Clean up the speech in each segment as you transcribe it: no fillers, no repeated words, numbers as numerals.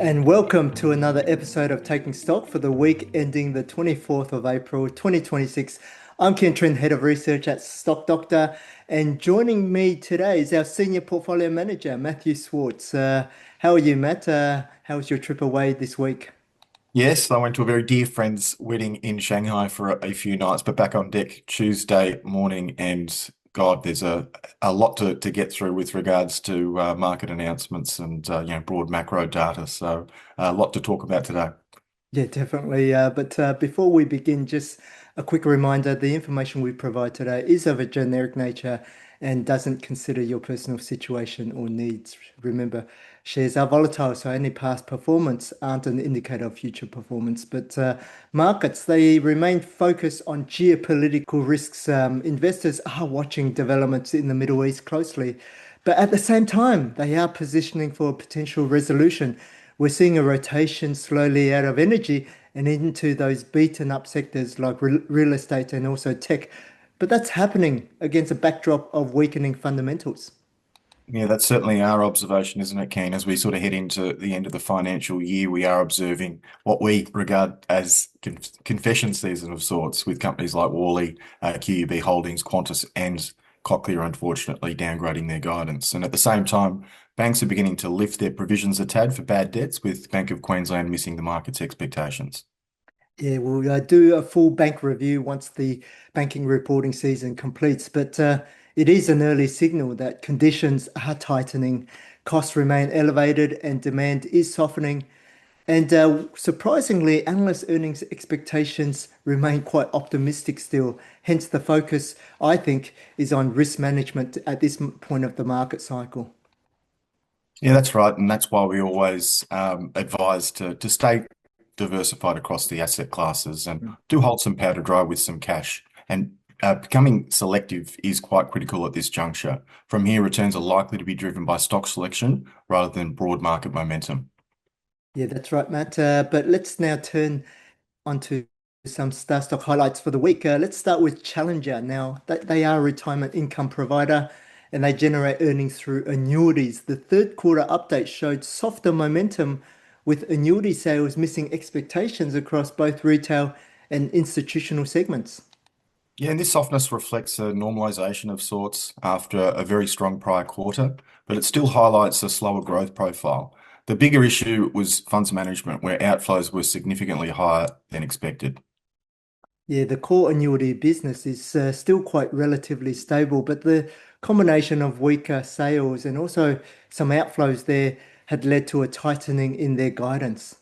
And welcome to another episode of Taking Stock for the week ending the 24th of April 2026. I'm Kien, Trinh, Head of Research at Stock Doctor, and joining me today is our Senior Portfolio Manager, Matthew Swartz. How are you, Matt? How was your trip away this week? Yes, I went to a very dear friend's wedding in Shanghai for a few nights, but back on deck Tuesday morning. And God, there's a lot to get through with regards to market announcements and broad macro data. So a lot to talk about today. Yeah, definitely. But before we begin, just a quick reminder, the information we provide today is of a generic nature and doesn't consider your personal situation or needs. Remember, shares are volatile, so any past performance aren't an indicator of future performance. But markets, they remain focused on geopolitical risks. Investors are watching developments in the Middle East closely, but at the same time, they are positioning for a potential resolution. We're seeing a rotation slowly out of energy and into those beaten up sectors like real estate and also tech. But that's happening against a backdrop of weakening fundamentals. Yeah, that's certainly our observation, isn't it, Keen? As we sort of head into the end of the financial year, we are observing what we regard as confession season of sorts with companies like Worley, QUB Holdings, Qantas, and Cochlear, unfortunately, downgrading their guidance. And at the same time, banks are beginning to lift their provisions a tad for bad debts, with Bank of Queensland missing the market's expectations. Yeah, we'll do a full bank review once the banking reporting season completes, but it is an early signal that conditions are tightening, costs remain elevated, and demand is softening. And surprisingly, analyst earnings expectations remain quite optimistic still. Hence, the focus, I think, is on risk management at this point of the market cycle. Yeah, that's right. And that's why we always advise to stay diversified across the asset classes and do hold some powder dry with some cash. And becoming selective is quite critical at this juncture. From here, returns are likely to be driven by stock selection rather than broad market momentum. Yeah, that's right, Matt. But let's now turn onto some star stock highlights for the week. Let's start with Challenger. Now, they are a retirement income provider and they generate earnings through annuities. The third quarter update showed softer momentum with annuity sales missing expectations across both retail and institutional segments. Yeah, and this softness reflects a normalization of sorts after a very strong prior quarter, but it still highlights a slower growth profile. The bigger issue was funds management, where outflows were significantly higher than expected. Yeah, the core annuity business is still quite relatively stable, but the combination of weaker sales and also some outflows there had led to a tightening in their guidance.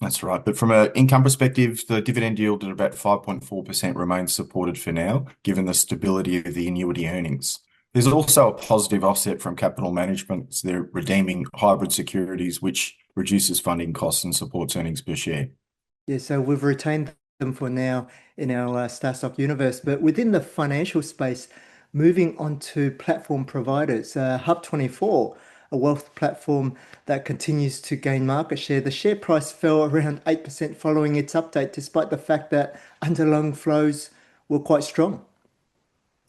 That's right. But from an income perspective, the dividend yield at about 5.4% remains supported for now, given the stability of the annuity earnings. There's also a positive offset from capital management. So they're redeeming hybrid securities, which reduces funding costs and supports earnings per share. Yeah, so we've retained them for now in our Star Stock universe, but within the financial space, moving on to platform providers, HUB24, a wealth platform that continues to gain market share. The share price fell around 8% following its update, despite the fact that underlying flows were quite strong.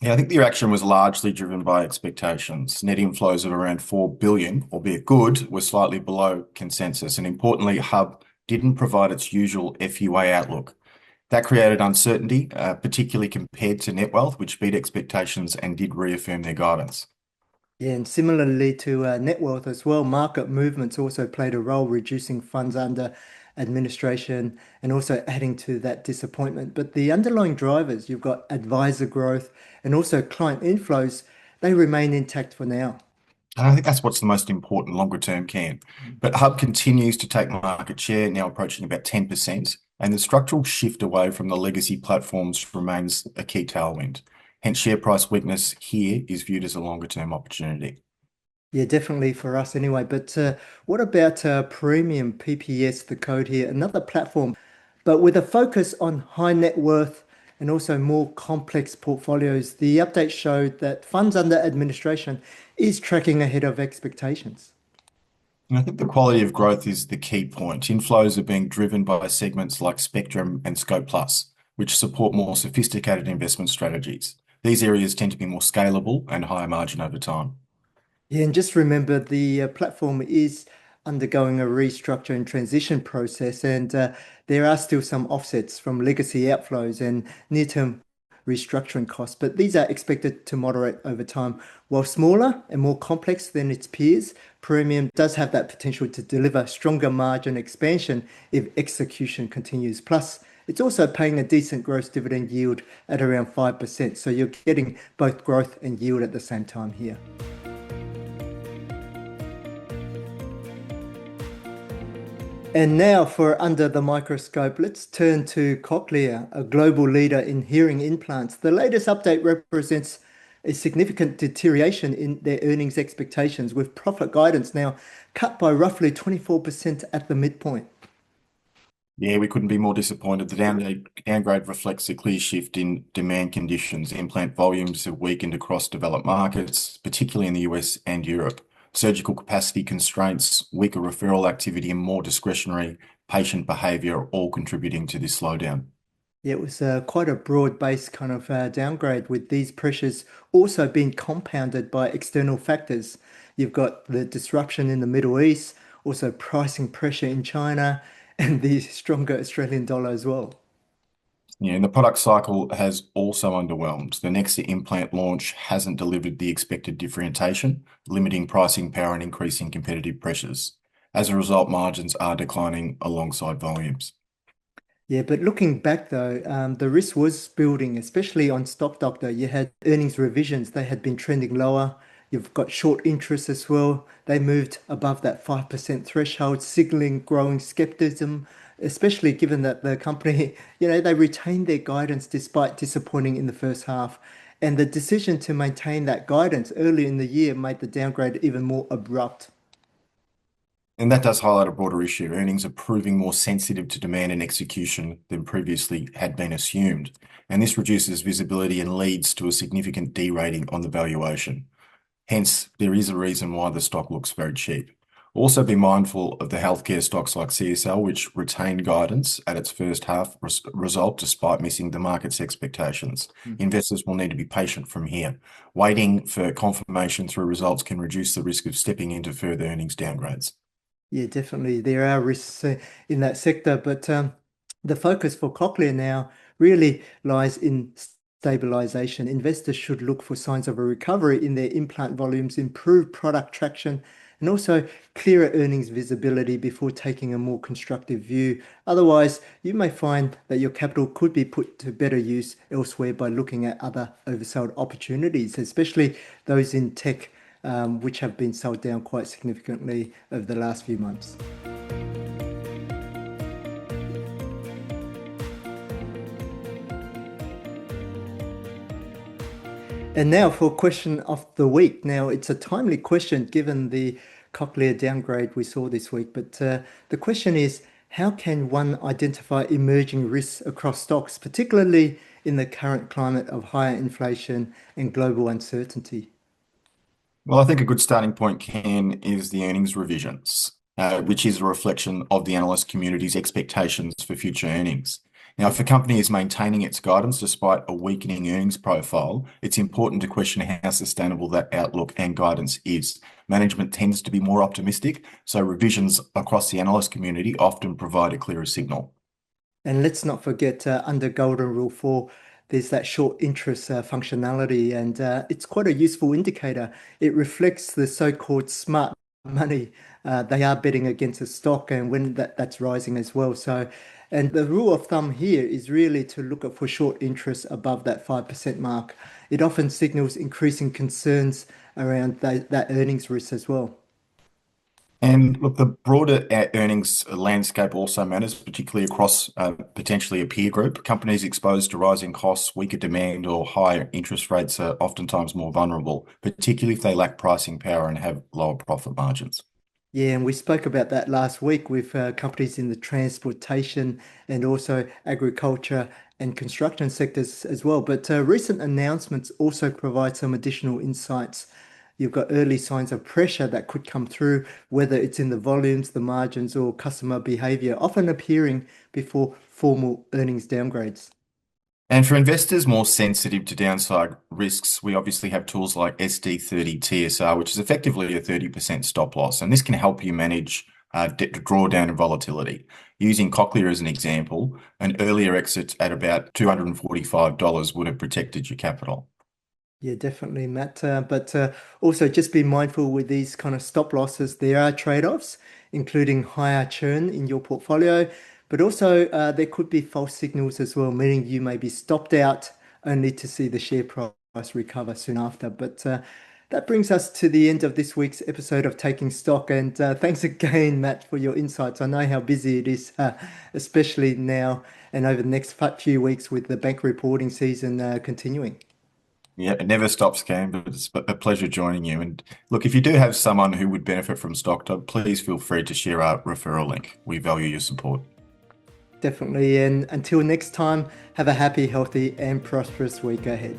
Yeah, I think the reaction was largely driven by expectations. Net inflows of around 4 billion, albeit good, were slightly below consensus. And importantly, Hub didn't provide its usual FUA outlook. That created uncertainty, particularly compared to net wealth, which beat expectations and did reaffirm their guidance. Yeah, and similarly to net wealth as well, market movements also played a role, reducing funds under administration and also adding to that disappointment. But the underlying drivers, you've got advisor growth and also client inflows, they remain intact for now. And I think that's what's the most important longer term can. But Hub continues to take market share, now approaching about 10%, and the structural shift away from the legacy platforms remains a key tailwind. Hence, share price weakness here is viewed as a longer term opportunity. Yeah, definitely for us anyway. But what about Premium PPS, the code here, another platform, but with a focus on high net worth and also more complex portfolios? The update showed that funds under administration is tracking ahead of expectations. And I think the quality of growth is the key point. Inflows are being driven by segments like Spectrum and Scope Plus, which support more sophisticated investment strategies. These areas tend to be more scalable and higher margin over time. Yeah, and just remember the platform is undergoing a restructure and transition process, and there are still some offsets from legacy outflows and near-term restructuring costs, but these are expected to moderate over time. While smaller and more complex than its peers, Praemium does have that potential to deliver stronger margin expansion if execution continues. Plus, it's also paying a decent gross dividend yield at around 5%, so you're getting both growth and yield at the same time here. And now for Under the Microscope, let's turn to Cochlear, a global leader in hearing implants. The latest update represents a significant deterioration in their earnings expectations, with profit guidance now cut by roughly 24% at the midpoint. Yeah, we couldn't be more disappointed. The downgrade reflects a clear shift in demand conditions. Implant volumes have weakened across developed markets, particularly in the US and Europe. Surgical capacity constraints, weaker referral activity, and more discretionary patient behaviour are all contributing to this slowdown. Yeah, it was quite a broad-based kind of downgrade, with these pressures also being compounded by external factors. You've got the disruption in the Middle East, also pricing pressure in China, and the stronger Australian dollar as well. Yeah, and the product cycle has also underwhelmed. The Nexa implant launch hasn't delivered the expected differentiation, limiting pricing power and increasing competitive pressures. As a result, margins are declining alongside volumes. Yeah, but looking back though, the risk was building, especially on Stock Doctor. You had earnings revisions, they had been trending lower. You've got short interest as well. They moved above that 5% threshold, signaling growing skepticism, especially given that the company, they retained their guidance despite disappointing in the first half. And the decision to maintain that guidance early in the year made the downgrade even more abrupt. And that does highlight a broader issue. Earnings are proving more sensitive to demand and execution than previously had been assumed. And this reduces visibility and leads to a significant derating on the valuation. Hence, there is a reason why the stock looks very cheap. Also be mindful of the healthcare stocks like CSL, which retained guidance at its first half result despite missing the market's expectations. Investors will need to be patient from here. Waiting for confirmation through results can reduce the risk of stepping into further earnings downgrades. Yeah, definitely. There are risks in that sector, but the focus for Cochlear now really lies in stabilization. Investors should look for signs of a recovery in their implant volumes, improved product traction, and also clearer earnings visibility before taking a more constructive view. Otherwise, you may find that your capital could be put to better use elsewhere by looking at other oversold opportunities, especially those in tech, which have been sold down quite significantly over the last few months. And now for question of the week. Now, it's a timely question given the Cochlear downgrade we saw this week, but the question is, how can one identify emerging risks across stocks, particularly in the current climate of higher inflation and global uncertainty? Well, I think a good starting point, Kien, is the earnings revisions, which is a reflection of the analyst community's expectations for future earnings. Now, if a company is maintaining its guidance despite a weakening earnings profile, it's important to question how sustainable that outlook and guidance is. Management tends to be more optimistic, so revisions across the analyst community often provide a clearer signal. And let's not forget under Golden Rule 4, there's that short interest functionality, and it's quite a useful indicator. It reflects the so-called smart money. They are betting against a stock, and when that's rising as well. So, and the rule of thumb here is really to look for short interest above that 5% mark. It often signals increasing concerns around that earnings risk as well. And look, the broader earnings landscape also matters, particularly across potentially a peer group. Companies exposed to rising costs, weaker demand, or higher interest rates are oftentimes more vulnerable, particularly if they lack pricing power and have lower profit margins. Yeah, and we spoke about that last week with companies in the transportation and also agriculture and construction sectors as well. But recent announcements also provide some additional insights. You've got early signs of pressure that could come through, whether it's in the volumes, the margins, or customer behavior, often appearing before formal earnings downgrades. And for investors more sensitive to downside risks, we obviously have tools like SD30 TSR, which is effectively a 30% stop loss. And this can help you manage drawdown and volatility. Using Cochlear as an example, an earlier exit at about $245 would have protected your capital. Yeah, definitely, Matt. But also just be mindful with these kind of stop losses. There are trade-offs, including higher churn in your portfolio, but also there could be false signals as well, meaning you may be stopped out only to see the share price recover soon after. But that brings us to the end of this week's episode of Taking Stock. And thanks again, Matt, for your insights. I know how busy it is, especially now and over the next few weeks with the bank reporting season continuing. Yeah, it never stops, Kien, but it's a pleasure joining you. And look, if you do have someone who would benefit from StockDog, please feel free to share our referral link. We value your support. Definitely. And until next time, have a happy, healthy, and prosperous week ahead.